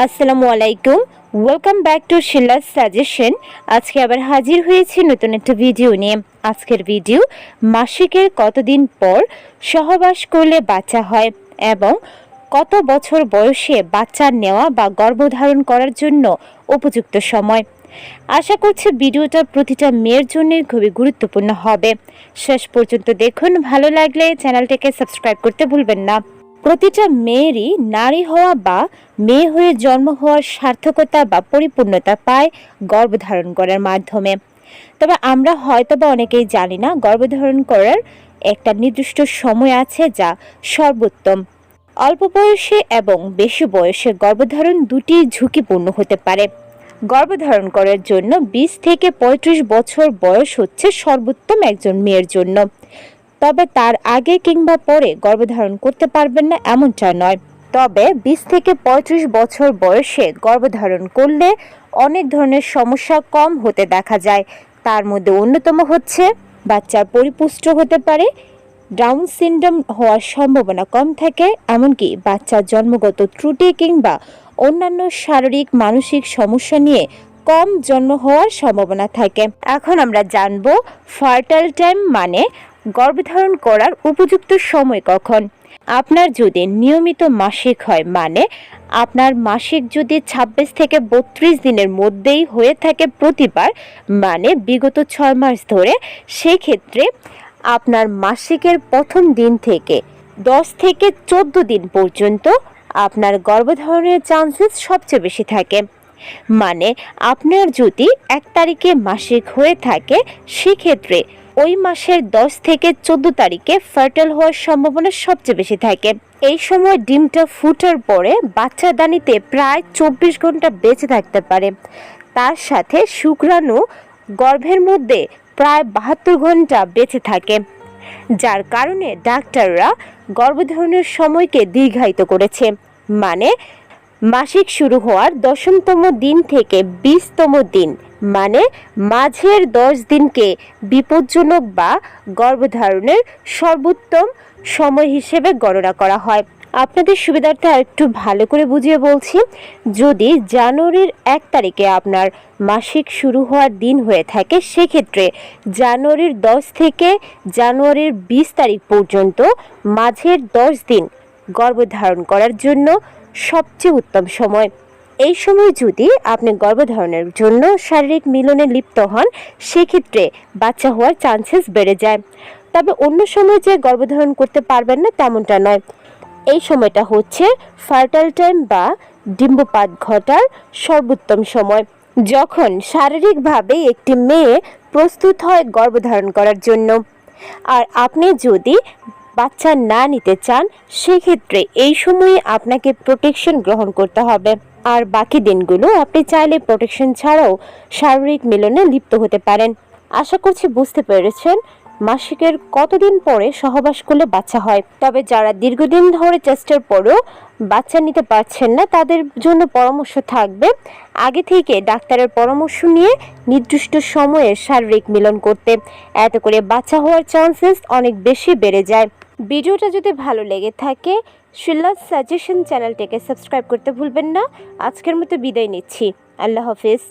আসসালামু আলাইকুম, welcome back to Shila's suggestion. আজকে আবার হাজির হয়েছি নতুন একটা ভিডিও নিয়ে। আজকের ভিডিও মাসিকের কতদিন পর সহবাস করলে বাচ্চা হয় এবং কত বছর বয়সে বাচ্চা নেওয়া বা গর্ভধারণ করার জন্য উপযুক্ত সময়। আশা করছি ভিডিওটা প্রতিটা মেয়ের জন্যই খুবই গুরুত্বপূর্ণ হবে। শেষ পর্যন্ত দেখুন, ভালো লাগলে চ্যানেলটাকে সাবস্ক্রাইব করতে ভুলবেন না। প্রতিটা মেয়েরই নারী হওয়া বা মেয়ে হয়ে জন্ম হওয়ার সার্থকতা বা পরিপূর্ণতা পায় গর্ভধারণ করার মাধ্যমে। তবে আমরা হয়তোবা অনেকেই জানি না গর্ভধারণ করার একটা নির্দিষ্ট সময় আছে যা সর্বোত্তম। অল্প বয়সে এবং বেশি বয়সে গর্ভধারণ দুটি ঝুঁকিপূর্ণ হতে পারে। গর্ভধারণ করার জন্য 20 থেকে 35 বছর বয়স হচ্ছে সর্বোত্তম একজন মেয়ের জন্য। তবে তার আগে কিংবা পরে গর্ভধারণ করতে পারবেন না এমনটা নয়। তবে 20 থেকে 35 বছর বয়সে গর্ভধারণ করলে অনেক ধরনের সমস্যা কম হতে দেখা যায়। তার মধ্যে অন্যতম হচ্ছে বাচ্চার পরিপুষ্ট হতে পারে, ডাউন সিনড্রোম হওয়ার সম্ভাবনা কম থাকে, এমনকি বাচ্চার জন্মগত ত্রুটি কিংবা অন্যান্য শারীরিক মানসিক সমস্যা নিয়ে কম জন্ম হওয়ার সম্ভাবনা থাকে। এখন আমরা জানব ফার্টাইল টাইম মানে গর্ভধারণ করার উপযুক্ত সময় কখন। আপনার যদি নিয়মিত মাসিক হয় মানে আপনার মাসিক যদি 26 থেকে 32 দিনের মধ্যেই হয়ে থাকে প্রতিবার, মানে বিগত 6 মাস ধরে, সেক্ষেত্রে আপনার মাসিকের প্রথম দিন থেকে 10 থেকে 14 দিন পর্যন্ত আপনার গর্ভধারণের চান্সেস সবচেয়ে বেশি থাকে। মানে আপনার যদি 1 তারিখে মাসিক হয়ে থাকে, সেক্ষেত্রে ওই মাসের 10 থেকে 14 তারিখে ফার্টাইল হওয়ার সম্ভাবনা সবচেয়ে বেশি থাকে। এই সময় ডিমটা ফুটার পরে বাচ্চাদানিতে প্রায় 24 ঘন্টা বেঁচে থাকতে পারে। তার সাথে শুক্রাণু গর্ভের মধ্যে প্রায় 72 ঘন্টা বেঁচে থাকে, যার কারণে ডাক্তাররা গর্ভধারণের সময়কে দীর্ঘায়িত করেছে। মানে মাসিক শুরু হওয়ার 10তম দিন থেকে 20তম দিন, মানে মাঝের 10 দিনকে বিপজ্জনক বা গর্ভধারণের সর্বোত্তম সময় হিসেবে গণনা করা হয়। আপনাদের সুবিধার্থে আরেকটু ভালো করে বুঝিয়ে বলছি। যদি জানুয়ারির 1 তারিখে আপনার মাসিক শুরু হওয়ার দিন হয়ে থাকে, সেক্ষেত্রে জানুয়ারির 10 থেকে জানুয়ারির 20 তারিখ পর্যন্ত মাঝের 10 দিন গর্ভধারণ করার জন্য সবচেয়ে উত্তম সময়। এই সময় যদি আপনি গর্ভধারণের জন্য শারীরিক মিলনে লিপ্ত হন, সেক্ষেত্রে বাচ্চা হওয়ার চান্সেস বেড়ে যায়। তবে অন্য সময় যে গর্ভধারণ করতে পারবেন না তেমনটা নয়। এই সময়টা হচ্ছে ফার্টাইল টাইম বা ডিম্বপাত ঘটার সর্বোত্তম সময়, যখন শারীরিকভাবে একটি মেয়ে প্রস্তুত হয় গর্ভধারণ করার জন্য। আর আপনি যদি বাচ্চা না নিতে চান, সেক্ষেত্রে এই সময়ে আপনাকে প্রোটেকশন গ্রহণ করতে হবে। আর বাকি দিনগুলো আপনি চাইলে প্রোটেকশন ছাড়াও শারীরিক মিলনে লিপ্ত হতে পারেন। আশা করছি বুঝতে পেরেছেন মাসিকের কতদিন পরে সহবাস করলে বাচ্চা হয়। তবে যারা দীর্ঘদিন ধরে চেষ্টার পরেও বাচ্চা নিতে পারছেন না, তাদের জন্য পরামর্শ থাকবে আগে থেকে ডাক্তারের পরামর্শ নিয়ে নির্দিষ্ট সময়ে শারীরিক মিলন করতে। এতে করে বাচ্চা হওয়ার চান্সেস অনেক বেশি বেড়ে যায়। ভিডিওটা যদি ভালো লেগে থাকে, শিলাস সাজেশন চ্যানেলটাকে সাবস্ক্রাইব করতে ভুলবেন না। আজকের মতো বিদায় নিচ্ছি। আল্লাহ হাফেজ।